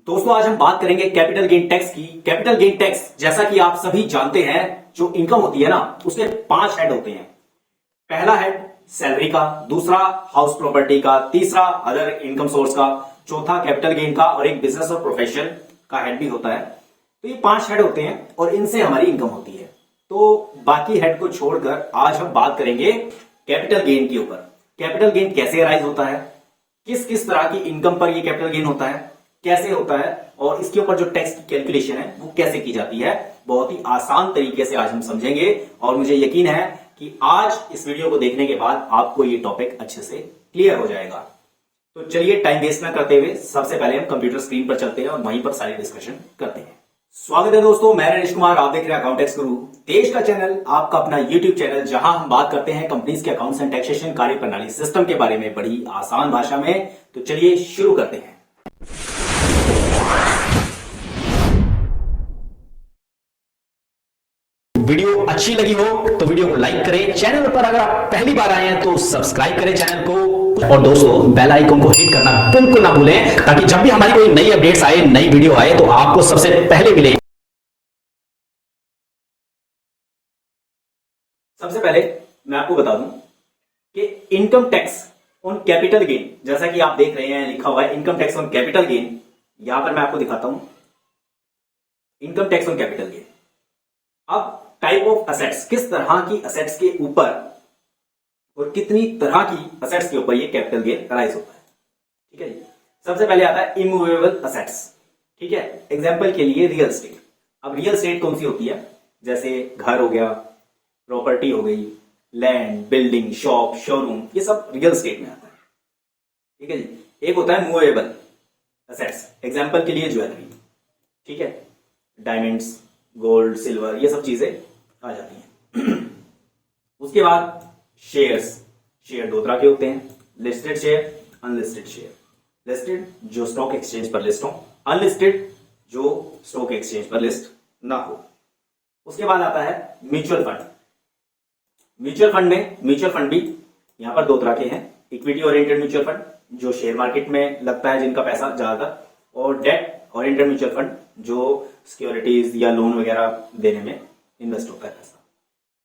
दोस्तों आज हम बात करेंगे कैपिटल गेन टैक्स की। कैपिटल गेन टैक्स जैसा कि आप सभी जानते हैं, जो इनकम होती है ना, उसके 5 हेड होते हैं। पहला हेड सैलरी का, दूसरा हाउस प्रॉपर्टी का, तीसरा अदर इनकम सोर्स का, चौथा कैपिटल गेन का और एक बिजनेस और प्रोफेशन का हेड भी होता है। तो ये 5 हेड होते हैं और इनसे हमारी इनकम होती है। तो बाकी हेड को छोड़कर आज हम बात करेंगे कैपिटल गेन के ऊपर। कैपिटल गेन कैसे राइज होता है, किस किस तरह की इनकम पर ये कैपिटल गेन होता है, कैसे होता है और इसके ऊपर जो टैक्स की कैलकुलेशन है वो कैसे की जाती है, बहुत ही आसान तरीके से आज हम समझेंगे। और मुझे यकीन है कि आज इस वीडियो को देखने के बाद आपको ये टॉपिक अच्छे से क्लियर हो जाएगा। तो चलिए टाइम वेस्ट ना करते हुए सबसे पहले हम कंप्यूटर स्क्रीन पर चलते हैं और वहीं पर सारी डिस्कशन करते हैं। स्वागत है दोस्तों, मैं नरेश कुमार, आप देख रहे हैं अकाउंटेक्स गुरु, देश का चैनल, आपका अपना यूट्यूब चैनल, जहां हम बात करते हैं कंपनीज के अकाउंट्स एंड टैक्सेशन कार्य प्रणाली सिस्टम के बारे में बड़ी आसान भाषा में। तो चलिए शुरू करते हैं। वीडियो अच्छी लगी हो तो वीडियो को लाइक करें, चैनल पर अगर आप पहली बार आए हैं तो सब्सक्राइब करें चैनल को, और दोस्तों बेल आइकन को हिट करना बिल्कुल ना भूलें, ताकि जब भी हमारी कोई नई अपडेट्स आए, नई वीडियो आए तो आपको सबसे पहले मिले। सबसे पहले मैं आपको बता दूं कि income tax on capital gain, जैसा कि आप देख रहे हैं लिखा हुआ है income tax on capital gain, यहां पर मैं आपको दिखाता हूं income tax on capital gain. अब टाइप ऑफ असेट्स, किस तरह की असेट्स के ऊपर और कितनी तरह की असेट्स के ऊपर ये कैपिटल गेन राइज होता है। ठीक है जी। सबसे पहले आता है इमूवेबल असेट्स। ठीक है, एग्जांपल के लिए रियल एस्टेट। अब रियल एस्टेट कौन सी होती है, जैसे घर हो गया, प्रॉपर्टी हो गई, लैंड, बिल्डिंग, शॉप, शोरूम, ये सब रियल एस्टेट में आता है। ठीक है जी। एक होता है मूवेबल असेट्स, एग्जांपल के लिए ज्वेलरी, ठीक है, डायमंड्स, गोल्ड, सिल्वर, ये सब चीजें आ जाती हैं। उसके बाद शेयर्स। शेयर 2 तरह के होते हैं, listed share, unlisted share. Listed जो स्टॉक एक्सचेंज पर लिस्ट हो, अनलिस्टेड जो स्टॉक एक्सचेंज पर लिस्ट ना हो। उसके बाद आता है म्यूचुअल फंड। म्यूचुअल फंड में, म्यूचुअल फंड भी यहां पर 2 तरह के हैं, इक्विटी ओरिएंटेड म्यूचुअल फंड जो शेयर मार्केट में लगता है जिनका पैसा ज्यादा, और डेट ओरिएंटेड म्यूचुअल फंड जो सिक्योरिटीज या लोन वगैरह देने में इन्वेस्ट होता है पैसा।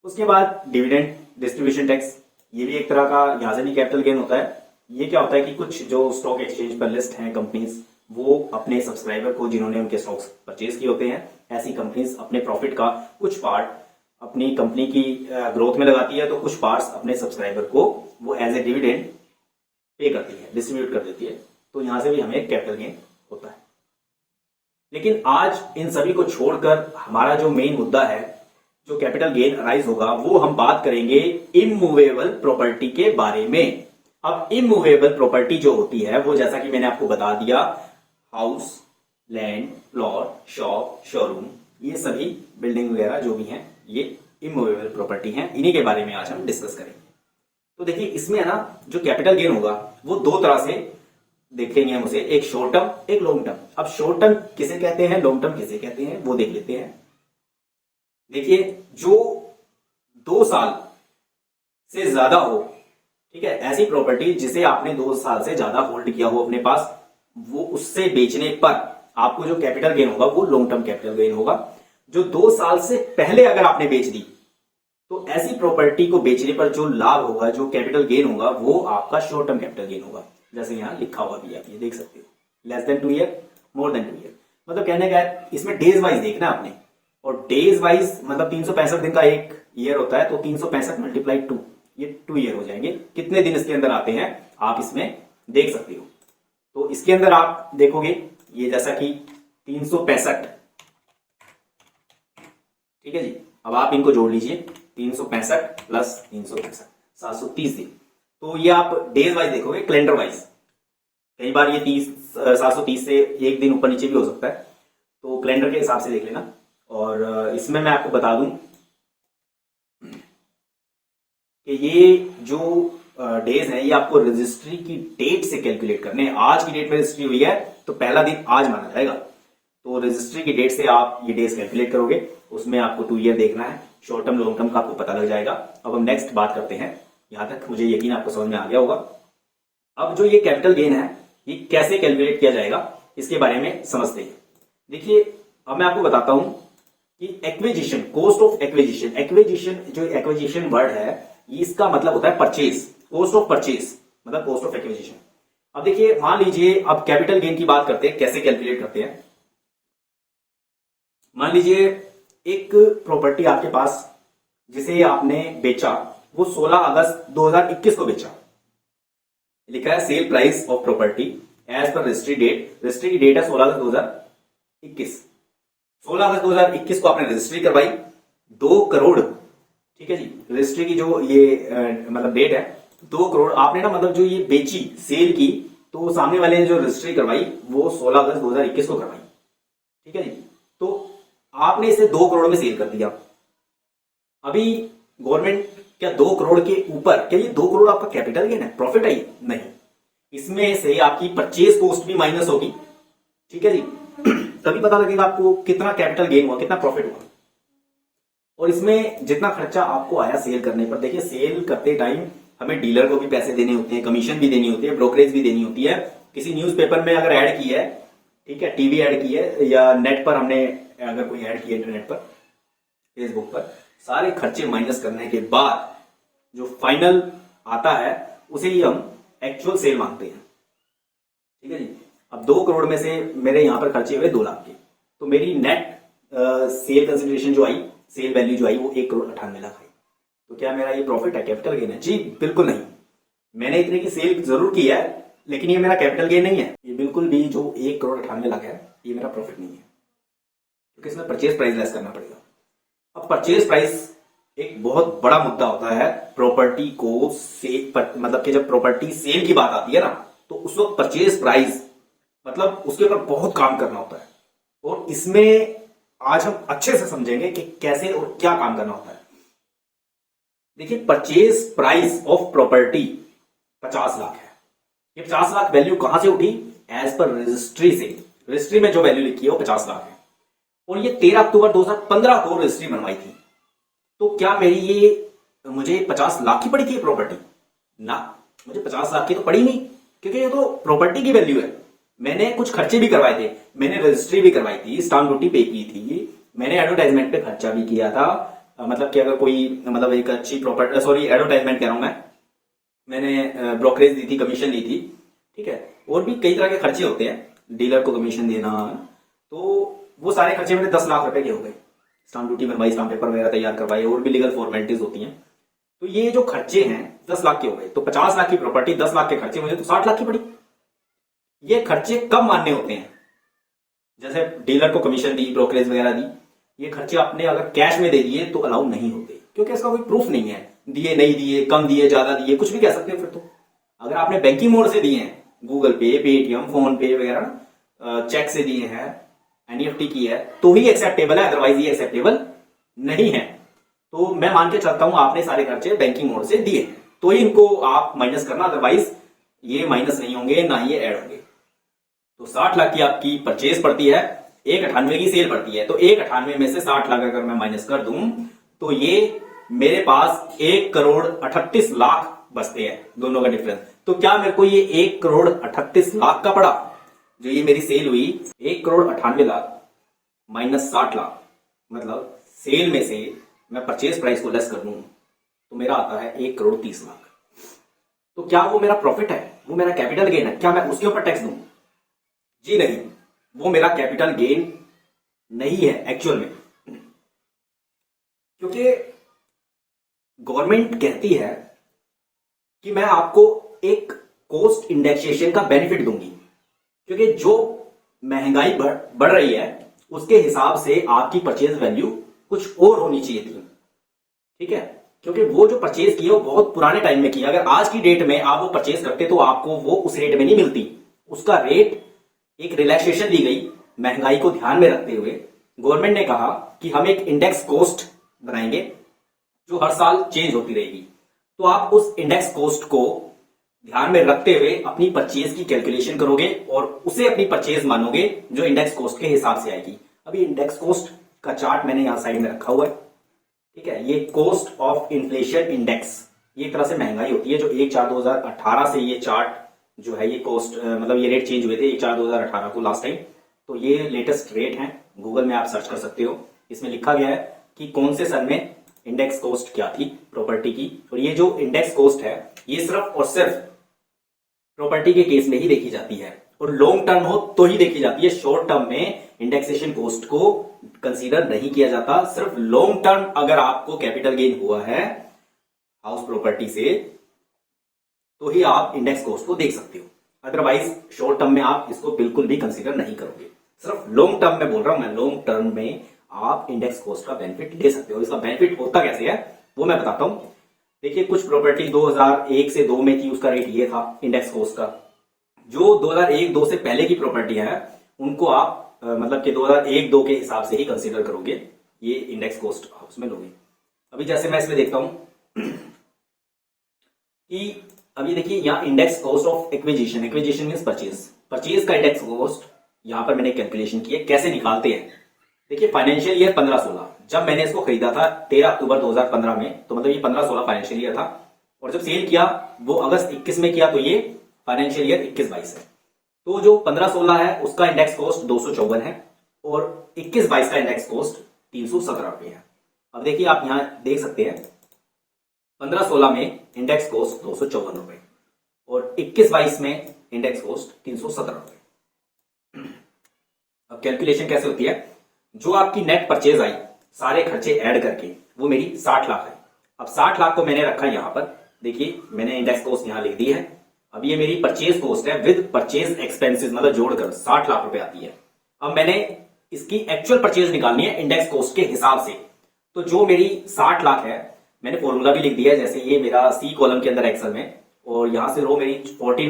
उसके बाद डिविडेंड डिस्ट्रीब्यूशन टैक्स, ये भी एक तरह का, यहां से भी कैपिटल गेन होता है। ये क्या होता है कि कुछ जो स्टॉक एक्सचेंज पर लिस्ट हैं कंपनीज, वो अपने सब्सक्राइबर को, जिन्होंने उनके स्टॉक्स परचेज किए होते हैं, ऐसी कंपनीज अपने प्रॉफिट का कुछ पार्ट अपनी कंपनी की ग्रोथ में लगाती है, तो कुछ पार्ट्स अपने सब्सक्राइबर को वो एज ए डिविडेंड पे करती है, डिस्ट्रीब्यूट कर देती है। तो यहां से भी हमें कैपिटल गेन होता है। लेकिन आज इन सभी को छोड़कर हमारा जो मेन मुद्दा है, जो कैपिटल गेन राइज होगा, वो हम बात करेंगे इमूवेबल प्रॉपर्टी के बारे में। अब इमूवेबल प्रॉपर्टी जो होती है वो, जैसा कि मैंने आपको बता दिया, house, land, plot, shop, showroom, ये सभी बिल्डिंग वगैरह जो भी हैं, ये इमूवेबल प्रॉपर्टी हैं। इन्हीं के बारे में आज हम डिस्कस करेंगे। तो देखिए, इसमें है ना, जो कैपिटल गेन होगा वो 2 तरह से देखेंगे हम उसे, एक शॉर्ट टर्म, एक लॉन्ग टर्म। अब शॉर्ट टर्म किसे कहते हैं, लॉन्ग टर्म किसे कहते हैं, वो देख लेते हैं। देखिए, जो 2 साल से ज्यादा हो, ठीक है, ऐसी प्रॉपर्टी जिसे आपने 2 साल से ज्यादा होल्ड किया हो अपने पास, वो उससे बेचने पर आपको जो कैपिटल गेन होगा वो लॉन्ग टर्म कैपिटल गेन होगा। जो 2 साल से पहले अगर आपने बेच दी, तो ऐसी प्रॉपर्टी को बेचने पर जो लाभ होगा, जो कैपिटल गेन होगा, वो आपका शॉर्ट टर्म कैपिटल गेन होगा। जैसे यहां लिखा हुआ भी, आप ये देख सकते हो, less than 2 year, more than 2 year. मतलब कहने का है, इसमें डेज वाइज देखना आपने, और डेज वाइज मतलब 365 दिन का एक ईयर होता है, तो 365 मल्टीप्लाई 2, ये 2 ईयर हो जाएंगे। कितने दिन इसके अंदर आते हैं आप इसमें देख सकते हो। तो इसके अंदर आप देखोगे, ये जैसा कि 365, ठीक है जी। अब आप इनको जोड़ लीजिए, 365 प्लस 365, 730 दिन। तो ये आप डेज वाइज देखोगे, कैलेंडर वाइज। कई बार ये 730 से एक दिन ऊपर नीचे भी हो सकता है, तो कैलेंडर के हिसाब से देख लेना। और इसमें मैं आपको बता दूं कि ये जो डेज हैं, ये आपको रजिस्ट्री की डेट से कैलकुलेट करने हैं। आज की डेट में रजिस्ट्री हुई है तो पहला दिन आज माना जाएगा, तो रजिस्ट्री की डेट से आप ये डेज कैलकुलेट करोगे। उसमें आपको 2 ईयर देखना है, शॉर्ट टर्म लॉन्ग टर्म का आपको पता लग जाएगा। अब हम नेक्स्ट बात करते हैं, यहां तक मुझे यकीन आपको समझ में आ गया होगा। अब जो ये कैपिटल गेन है, ये कैसे कैलकुलेट किया जाएगा, इसके बारे में समझते हैं। देखिए अब मैं आपको बताता हूं कि acquisition, cost of acquisition, acquisition जो एक्विजिशन वर्ड है इसका मतलब होता है परचेज, कॉस्ट ऑफ परचेज मतलब कॉस्ट ऑफ एक्विजिशन। अब देखिए मान लीजिए अब कैपिटल गेन की बात करते हैं, कैसे कैलकुलेट करते हैं। मान लीजिए एक प्रॉपर्टी आपके पास जिसे आपने बेचा, वो 16 अगस्त 2021 को बेचा। लिखा है sale price of property as per registry date, registry की डेट है 16 अगस्त 2021। 16 अगस्त 2021 को आपने रजिस्ट्री करवाई 2 करोड़, ठीक है जी। रजिस्ट्री की जो ये मतलब डेट है 2 करोड़ आपने ना, मतलब जो ये बेची सेल की, तो सामने वाले ने जो रजिस्ट्री करवाई वो 16 अगस्त 2021 को करवाई, ठीक है जी। तो आपने इसे 2 करोड़ में सेल कर दिया। अभी गवर्नमेंट क्या 2 करोड़ के ऊपर, क्या ये 2 करोड़ आपका कैपिटल गेन है, प्रॉफिट है? नहीं, इसमें से आपकी परचेज कॉस्ट भी माइनस होगी, ठीक है जी। तभी पता लगेगा आपको कितना कैपिटल गेन हुआ, कितना प्रॉफिट हुआ। और इसमें जितना खर्चा आपको आया सेल करने पर, देखिए सेल करते टाइम हमें डीलर को भी पैसे देने होते हैं, कमीशन भी देनी होती है, ब्रोकरेज भी देनी होती है। किसी न्यूज़पेपर में अगर ऐड की है, ठीक है, टीवी ऐड की है या नेट पर हमने अगर कोई ऐड किया इंटरनेट पर, फेसबुक पर, सारे खर्चे माइनस करने के बाद जो फाइनल आता है उसे ही हम एक्चुअल सेल मानते हैं, ठीक है जी। अब 2 करोड़ में से मेरे यहां पर खर्चे हुए 2 लाख के, तो मेरी नेट सेल कंसिडरेशन जो आई, सेल वैल्यू जो आई वो 1 करोड़ 98 लाख आई। तो क्या मेरा ये प्रॉफिट है, कैपिटल गेन है? जी बिल्कुल नहीं। मैंने इतने की सेल जरूर की है लेकिन ये मेरा कैपिटल गेन नहीं है। ये बिल्कुल भी जो 1 करोड़ 98 लाख है ये मेरा प्रॉफिट नहीं है, क्योंकि इसमें परचेज प्राइस लेस करना पड़ेगा। अब परचेज प्राइस एक बहुत बड़ा मुद्दा होता है प्रॉपर्टी को मतलब कि जब प्रॉपर्टी सेल की बात आती है ना, तो उस वक्त परचेज प्राइस मतलब उसके ऊपर बहुत काम करना होता है। और इसमें आज हम अच्छे से समझेंगे कि कैसे और क्या काम करना होता है। देखिए purchase price of property 50 lakh है। ये 50 लाख वैल्यू कहां से उठी? एज पर रजिस्ट्री से। रजिस्ट्री में जो वैल्यू लिखी है वो 50 लाख है और ये 13 अक्टूबर 2015 को रजिस्ट्री बनवाई थी। तो क्या मेरी ये मुझे 50 लाख की पड़ी थी प्रॉपर्टी? ना, मुझे 50 लाख की तो पड़ी नहीं, क्योंकि ये तो प्रॉपर्टी की वैल्यू है। मैंने कुछ खर्चे भी करवाए थे, मैंने रजिस्ट्री भी करवाई थी, स्टाम्प ड्यूटी पे की थी, मैंने एडवर्टाइजमेंट पे खर्चा भी किया था। मतलब कि अगर कोई मतलब एक अच्छी प्रॉपर्टी, सॉरी एडवर्टाइजमेंट कह रहा हूं मैंने ब्रोकरेज दी थी, कमीशन ली थी, ठीक है। और भी कई तरह के खर्चे होते हैं, डीलर को कमीशन देना, तो वो सारे खर्चे मेरे 10 लाख रुपए के हो गए। स्टाम्प ड्यूटी बनवाई, स्टाम्प पेपर वगैरह तैयार करवाए और भी लीगल फॉर्मेलिटीज होती हैं। तो ये जो खर्चे हैं 10 लाख के हो गए। तो 50 लाख की प्रॉपर्टी, 10 लाख के खर्चे, मुझे तो 60 लाख की पड़ी। ये खर्चे कब मान्य होते हैं? जैसे डीलर को कमीशन दी, ब्रोकरेज वगैरह दी, ये खर्चे आपने अगर कैश में दे दिए तो अलाउ नहीं होते, क्योंकि इसका कोई प्रूफ नहीं है, दिए नहीं दिए, कम दिए ज्यादा दिए, कुछ भी कह सकते हो फिर तो। अगर आपने बैंकिंग मोड से दिए हैं, गूगल पे, पेटीएम, फोन पे वगैरह, चेक से दिए हैं, एनईएफटी की है, तो ही एक्सेप्टेबल है, अदरवाइज ये एक्सेप्टेबल नहीं है। तो मैं मान के चलता हूं आपने सारे खर्चे बैंकिंग मोड से दिए तो ही इनको आप माइनस करना, अदरवाइज ये माइनस नहीं होंगे, ना ये ऐड होंगे। तो 60 लाख की आपकी परचेज पड़ती है, 198 की सेल पड़ती है। तो 198 में से 60 लाख अगर मैं माइनस कर दूं तो ये मेरे पास 1 करोड़ 38 लाख बचते हैं, दोनों का डिफरेंस। तो क्या मेरे को ये 1 करोड़ 38 लाख का पड़ा? जो ये मेरी सेल हुई 1 करोड़ 98 लाख माइनस 60 लाख, मतलब सेल में से मैं परचेज प्राइस को लेस कर दूं तो मेरा आता है 1 करोड़ 30 लाख। तो क्या वो मेरा प्रॉफिट है? वो मेरा कैपिटल गेन है? क्या मैं उसके ऊपर टैक्स दूं? जी नहीं, वो मेरा कैपिटल गेन नहीं है एक्चुअल में, क्योंकि गवर्नमेंट कहती है कि मैं आपको एक कॉस्ट इंडेक्सेशन का बेनिफिट दूंगी, क्योंकि जो महंगाई बढ़ रही है उसके हिसाब से आपकी परचेज वैल्यू कुछ और होनी चाहिए थी, ठीक है। क्योंकि वो जो परचेज की है वो बहुत पुराने टाइम में किया, अगर आज की डेट में आप वो परचेज करते तो आपको वो उस रेट में नहीं मिलती। उसका रेट एक रिलैक्सेशन दी गई महंगाई को ध्यान में रखते हुए। गवर्नमेंट ने कहा कि हम एक इंडेक्स कॉस्ट बनाएंगे जो हर साल चेंज होती रहेगी, तो आप उस इंडेक्स कॉस्ट को ध्यान में रखते हुए अपनी परचेज की कैलकुलेशन करोगे और उसे अपनी परचेज मानोगे जो इंडेक्स कॉस्ट के हिसाब से आएगी। अभी इंडेक्स कॉस्ट का चार्ट मैंने यहां साइड में रखा हुआ है, ठीक है। ये कॉस्ट ऑफ इन्फ्लेशन इंडेक्स, ये एक तरह से महंगाई होती है जो 1/4/2018 से ये चार्ट जो है ये कॉस्ट मतलब ये रेट चेंज हुए थे 1/4/2018 को लास्ट टाइम। तो ये लेटेस्ट रेट हैं, गूगल में आप सर्च कर सकते हो। इसमें लिखा गया है कि कौन से सन में इंडेक्स कॉस्ट क्या थी प्रॉपर्टी की। और ये जो इंडेक्स कॉस्ट है ये सिर्फ और सिर्फ प्रॉपर्टी के केस में ही देखी जाती है, और लॉन्ग टर्म हो तो ही देखी जाती है। शॉर्ट टर्म में इंडेक्सेशन कॉस्ट को कंसीडर नहीं किया जाता। सिर्फ लॉन्ग टर्म अगर आपको कैपिटल गेन हुआ है हाउस प्रॉपर्टी से तो ही आप इंडेक्स कॉस्ट को देख सकते हो, अदरवाइज शॉर्ट टर्म में आप इसको बिल्कुल भी कंसीडर नहीं करोगे। सिर्फ लॉन्ग टर्म में बोल रहा हूं मैं, लॉन्ग टर्म में आप इंडेक्स कॉस्ट का बेनिफिट ले सकते हो। इसका बेनिफिट होता कैसे है वो मैं बताता हूं। देखिए कुछ प्रॉपर्टी 2001 से 2 में थी, उसका रेट ये था इंडेक्स कॉस्ट का। जो 2001-2 से पहले की प्रॉपर्टी है उनको आप मतलब कि 2001-2 के हिसाब से ही कंसीडर करोगे, ये इंडेक्स कॉस्ट हाउस में लोगे। अभी जैसे मैं इसमें देखता हूं कि अभी देखिए यहाँ index cost of acquisition, acquisition means purchase, purchase का इंडेक्स कॉस्ट यहां पर मैंने कैलकुलेशन की है। कैसे निकालते हैं, देखिए फाइनेंशियल ईयर 15-16, जब मैंने इसको खरीदा था 13 अक्टूबर 2015 में, तो मतलब ये 15-16 फाइनेंशियल ईयर था। और जब सेल किया वो अगस्त 21 में किया, तो ये फाइनेंशियल ईयर 21-22 है। तो जो 15-16 है उसका इंडेक्स कॉस्ट 254 है और 21-22 का इंडेक्स कॉस्ट 317 रुपये है। अब देखिए आप यहां देख सकते हैं 15-16 में इंडेक्स कॉस्ट 254 रुपए और 21-22 में इंडेक्स कॉस्ट 317 रुपए। अब कैलकुलेशन कैसे होती है, जो आपकी नेट परचेज आई सारे खर्चे ऐड करके वो मेरी 60 लाख है। अब 60 लाख को मैंने रखा यहां पर, देखिए मैंने इंडेक्स कॉस्ट यहां लिख दी है। अब ये मेरी परचेज कॉस्ट है विद परचेज एक्सपेंसेस, मतलब जोड़कर 60 लाख रुपए आती है। अब मैंने इसकी एक्चुअल परचेज निकालनी है इंडेक्स कॉस्ट के हिसाब से। तो जो मेरी 60 लाख है मैंने फॉर्मूला भी लिख दिया है, जैसे ये मेरा सी कॉलम के अंदर एक्सेल में, और यहां से रो मेरी 30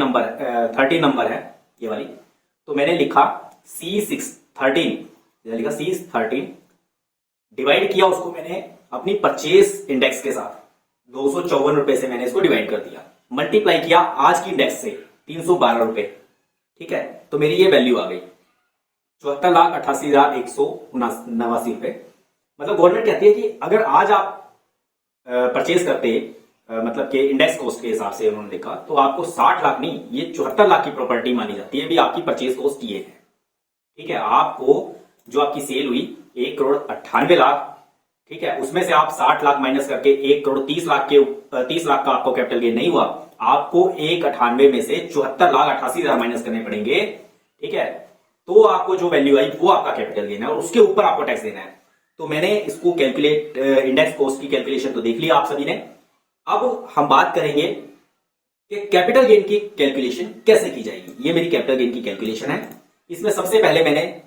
नंबर है ये वाली। तो मैंने लिखा C13 डिवाइड किया उसको मैंने अपनी परचेज इंडेक्स के साथ, 254 रुपए से मैंने इसको डिवाइड कर दिया, मल्टीप्लाई किया आज की इंडेक्स से 312 रुपए। ठीक है, तो मेरी ये वैल्यू आ गई 74,88,189 रुपए। मतलब गवर्नमेंट कहती है कि अगर आज आप परचेज करते मतलब के इंडेक्स कॉस्ट के हिसाब से उन्होंने देखा, तो आपको 60 लाख नहीं ये 74 लाख की प्रॉपर्टी मानी जाती है। भी आपकी परचेज कॉस्ट ये है। ठीक है, आपको जो आपकी सेल हुई 1,98,00,000, ठीक है, उसमें से आप 60 लाख माइनस करके 1,30,00,000 के 30 लाख का आपको कैपिटल गेन नहीं हुआ, आपको 1,98 में से 74,88,000 माइनस करने पड़ेंगे। ठीक है, तो आपको जो वैल्यू आई वो आपका कैपिटल गेन है और उसके ऊपर आपको टैक्स देना है। तो मैंने इसको कैलकुलेट इंडेक्स कॉस्ट की कैलकुलेशन तो देख लिया आप सभी ने। अब हम बात करेंगे कि कैपिटल गेन की कैलकुलेशन कैसे की जाएगी। ये मेरी कैपिटल गेन की कैलकुलेशन है। इसमें सबसे पहले मैंने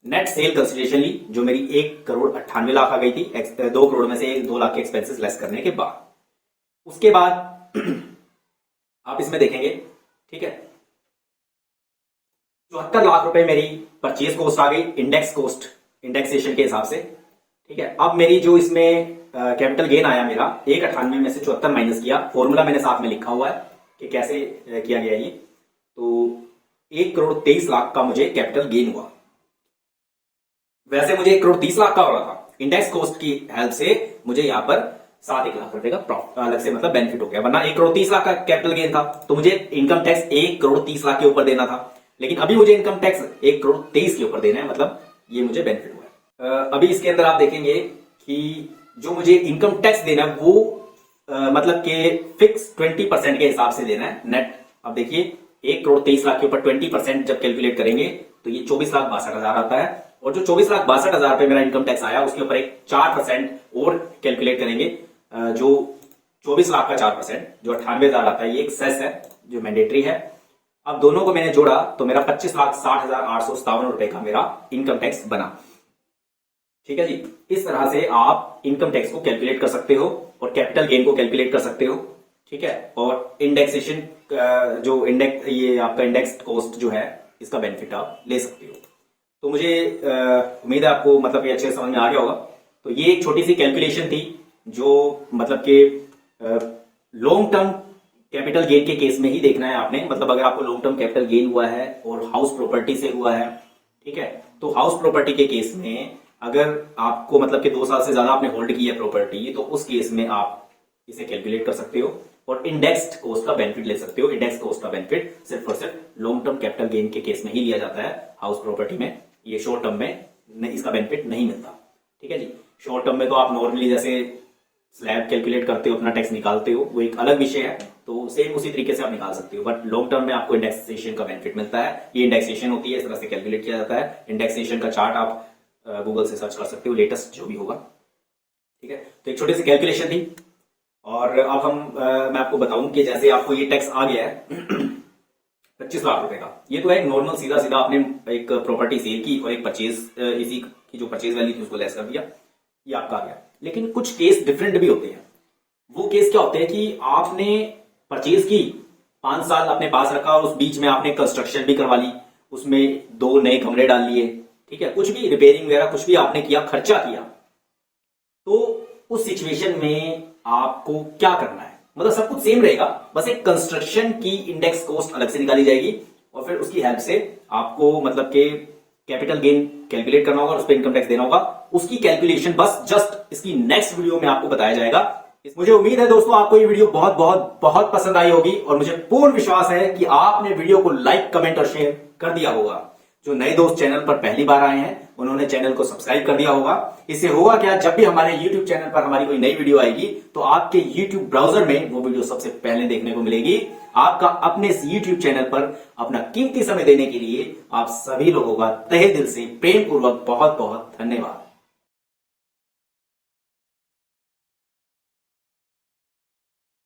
नेट सेल कंसिडरेशन ली, जो मेरी 1,98,00,000 आ गई थी 2 करोड़ में से 2 लाख के एक्सपेंसेस लेस करने के बाद। उसके बाद आप इसमें देखेंगे, ठीक है, 74 लाख रुपए मेरी परचेज कॉस्ट आ गई इंडेक्स कॉस्ट, इंडेक्सेशन के हिसाब से। ठीक है, अब मेरी जो इसमें कैपिटल गेन आया मेरा 1,98 में से 74 माइनस किया, फॉर्मूला मैंने साथ में लिखा हुआ है कि कैसे किया गया ये। तो 1,23,00,000 का मुझे कैपिटल गेन हुआ। वैसे मुझे 1,30,00,000 का हो रहा था, इंडेक्स कॉस्ट की हेल्प से मुझे यहाँ पर 7,01,00,000 रुपए का प्रॉफिट अलग से मतलब बेनिफिट हो गया। वरना 1,30,00,000 का कैपिटल गेन था तो मुझे इनकम टैक्स 1,30,00,000 के ऊपर देना था, लेकिन अभी मुझे इनकम टैक्स 1,23,00,000 के ऊपर देना है, मतलब ये मुझे बेनिफिट हुआ है। अभी इसके अंदर आप देखेंगे कि जो मुझे इनकम टैक्स देना है वो मतलब कि फिक्स 20% के हिसाब से देना है नेट। अब देखिए 1,23,00,000 के ऊपर 20% जब कैलकुलेट करेंगे तो ये 24,62,000 आता है, और जो 24,62,000 रुपए मेरा इनकम टैक्स आया उसके ऊपर एक 4% और कैलकुलेट करेंगे, जो 24 लाख का 4% जो 98,000 आता है, ये एक सेस है जो मैंडेटरी है। अब दोनों को मैंने जोड़ा तो मेरा 25,60,857 रुपए का मेरा इनकम टैक्स बना। ठीक है जी, इस तरह से आप इनकम टैक्स को कैलकुलेट कर सकते हो और कैपिटल गेन को कैलकुलेट कर सकते हो। ठीक है, और इंडेक्सेशन जो ये आपका इंडेक्स कॉस्ट जो है इसका बेनिफिट आप ले सकते हो। तो मुझे उम्मीद है आपको मतलब ये अच्छे समझ में आ गया होगा। तो ये एक छोटी सी कैलकुलेशन थी जो मतलब कि लॉन्ग टर्म कैपिटल गेन के केस में ही देखना है आपने। मतलब अगर आपको लॉन्ग टर्म कैपिटल गेन हुआ है और हाउस प्रॉपर्टी से हुआ है, ठीक है, तो हाउस प्रॉपर्टी के केस में अगर आपको मतलब कि 2 साल से ज्यादा आपने होल्ड की है प्रॉपर्टी, तो उस केस में आप इसे कैलकुलेट कर सकते हो। और इंडेक्स्ड कॉस्ट का बेनिफिट ले सकते हो। इंडेक्स कॉस्ट का बेनिफिट सिर्फ और सिर्फ लॉन्ग टर्म कैपिटल गेन के केस में ही लिया जाता है हाउस प्रॉपर्टी में। ये शॉर्ट टर्म में इसका बेनिफिट नहीं मिलता। ठीक है जी। शॉर्ट टर्म में तो आप नॉर्मली जैसे स्लैब कैलकुलेट करते हो, अपना टैक्स निकालते हो, वो एक अलग विषय है, तो सेम उसी तरीके से आप निकाल सकते हो। बट लॉन्ग टर्म में आपको इंडेक्सेशन का बेनिफिट मिलता है। ये इंडेक्सेशन होती है, इस तरह से कैलकुलेट किया जाता है। इंडेक्सेशन का चार्ट आप गूगल से सर्च कर सकते हो, लेटेस्ट जो भी होगा। ठीक है, तो एक छोटी सी कैलकुलेशन थी। और अब मैं आपको बताऊं कि जैसे आपको ये टैक्स आ गया है 25 लाख रुपए का, ये तो है नॉर्मल सीधा सीधा आपने एक प्रॉपर्टी सेल की और एक परचेज, इसी की जो परचेज वैल्यू थी उसको लेस कर दिया, ये आपका आ गया। लेकिन कुछ केस डिफरेंट भी होते हैं। वो केस क्या होते हैं कि आपने परचेज की, 5 साल अपने पास रखा और उस बीच में आपने कंस्ट्रक्शन भी करवा ली, उसमें 2 नए कमरे डाल लिए, ठीक है, कुछ भी रिपेयरिंग वगैरह कुछ भी आपने किया, खर्चा किया, तो उस सिचुएशन में आपको क्या करना है? मतलब सब कुछ सेम रहेगा, बस एक कंस्ट्रक्शन की इंडेक्स कॉस्ट अलग से निकाली जाएगी और फिर उसकी हेल्प से आपको मतलब के कैपिटल गेन कैलकुलेट करना होगा और उस पर इनकम टैक्स देना होगा। उसकी कैलकुलेशन बस जस्ट इसकी नेक्स्ट वीडियो में आपको बताया जाएगा। मुझे उम्मीद है दोस्तों आपको ये वीडियो बहुत बहुत बहुत पसंद आई होगी और मुझे पूर्ण विश्वास है कि आपने वीडियो को लाइक, कमेंट और शेयर कर दिया होगा। जो नए दोस्त चैनल पर पहली बार आए हैं उन्होंने चैनल को सब्सक्राइब कर दिया होगा। इससे होगा क्या, जब भी हमारे YouTube चैनल पर हमारी कोई नई वीडियो आएगी तो आपके YouTube ब्राउजर में वो वीडियो सबसे पहले देखने को मिलेगी। आपका अपने इस YouTube चैनल पर अपना कीमती समय देने के लिए आप सभी लोगों का तहे दिल से प्रेम पूर्वक बहुत बहुत धन्यवाद।